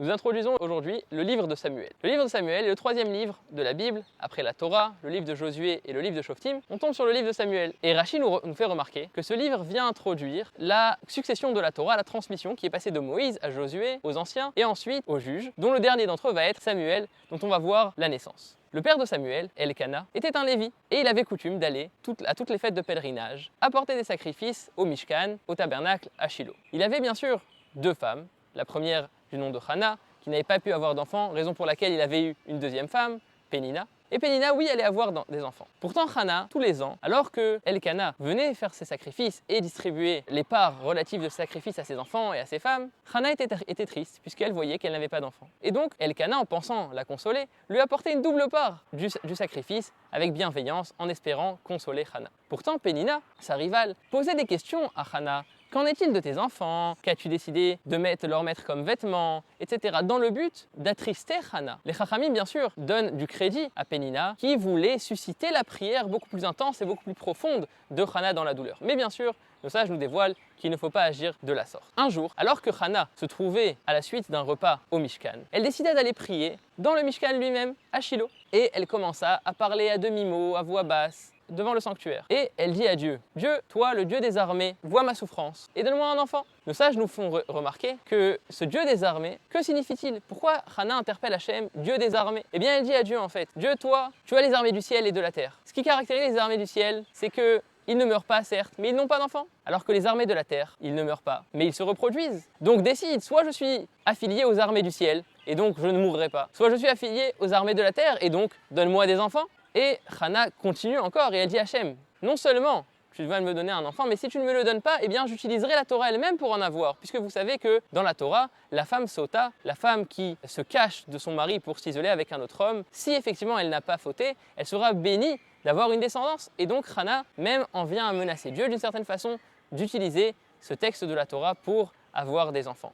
Nous introduisons aujourd'hui le livre de Samuel. Le livre de Samuel est le troisième livre de la Bible, après la Torah, le livre de Josué et le livre de Shoftim. On tombe sur le livre de Samuel. Et Rashi nous fait remarquer que ce livre vient introduire la succession de la Torah, la transmission qui est passée de Moïse à Josué, aux anciens et ensuite aux juges, dont le dernier d'entre eux va être Samuel, dont on va voir la naissance. Le père de Samuel, Elkana, était un Lévi et il avait coutume d'aller à toutes les fêtes de pèlerinage, apporter des sacrifices au Mishkan, au tabernacle, à Shilo. Il avait bien sûr deux femmes, la première du nom de Hana, qui n'avait pas pu avoir d'enfants, raison pour laquelle il avait eu une deuxième femme, Pénina. Et Pénina, oui, allait avoir des enfants. Pourtant, Hana, tous les ans, alors que Elkana venait faire ses sacrifices et distribuer les parts relatives de sacrifices à ses enfants et à ses femmes, Hana était triste puisqu'elle voyait qu'elle n'avait pas d'enfants. Et donc, Elkana, en pensant la consoler, lui apportait une double part du sacrifice avec bienveillance en espérant consoler Hana. Pourtant, Pénina, sa rivale, posait des questions à Hana. Qu'en est-il de tes enfants? Qu'as-tu décidé de leur mettre comme vêtements, etc. dans le but d'attrister Hana. Les Chachamim, bien sûr, donnent du crédit à Pénina qui voulait susciter la prière beaucoup plus intense et beaucoup plus profonde de Hana dans la douleur. Mais bien sûr, le sage nous dévoile qu'il ne faut pas agir de la sorte. Un jour, alors que Hana se trouvait à la suite d'un repas au Mishkan, elle décida d'aller prier dans le Mishkan lui-même, à Shilo. Et elle commença à parler à demi-mot, à voix basse, devant le sanctuaire. Et elle dit à Dieu, « Dieu, toi, le Dieu des armées, vois ma souffrance et donne-moi un enfant. » Nos sages nous font remarquer que ce Dieu des armées, que signifie-t-il? Pourquoi Hana interpelle Hachem, Dieu des armées? Eh bien, elle dit à Dieu en fait, « Dieu, toi, tu as les armées du ciel et de la terre. » Ce qui caractérise les armées du ciel, c'est que ils ne meurent pas, certes, mais ils n'ont pas d'enfants. Alors que les armées de la terre, ils ne meurent pas, mais ils se reproduisent. Donc décide, soit je suis affilié aux armées du ciel, et donc je ne mourrai pas. Soit je suis affilié aux armées de la terre, et donc donne-moi des enfants. Et Hana continue encore, et elle dit à Hachem, non seulement tu vas me donner un enfant, mais si tu ne me le donnes pas, eh bien j'utiliserai la Torah elle-même pour en avoir. Puisque vous savez que dans la Torah, la femme sota, la femme qui se cache de son mari pour s'isoler avec un autre homme, si effectivement elle n'a pas fauté, elle sera bénie d'avoir une descendance. Et donc Hana même en vient à menacer Dieu d'une certaine façon d'utiliser ce texte de la Torah pour avoir des enfants.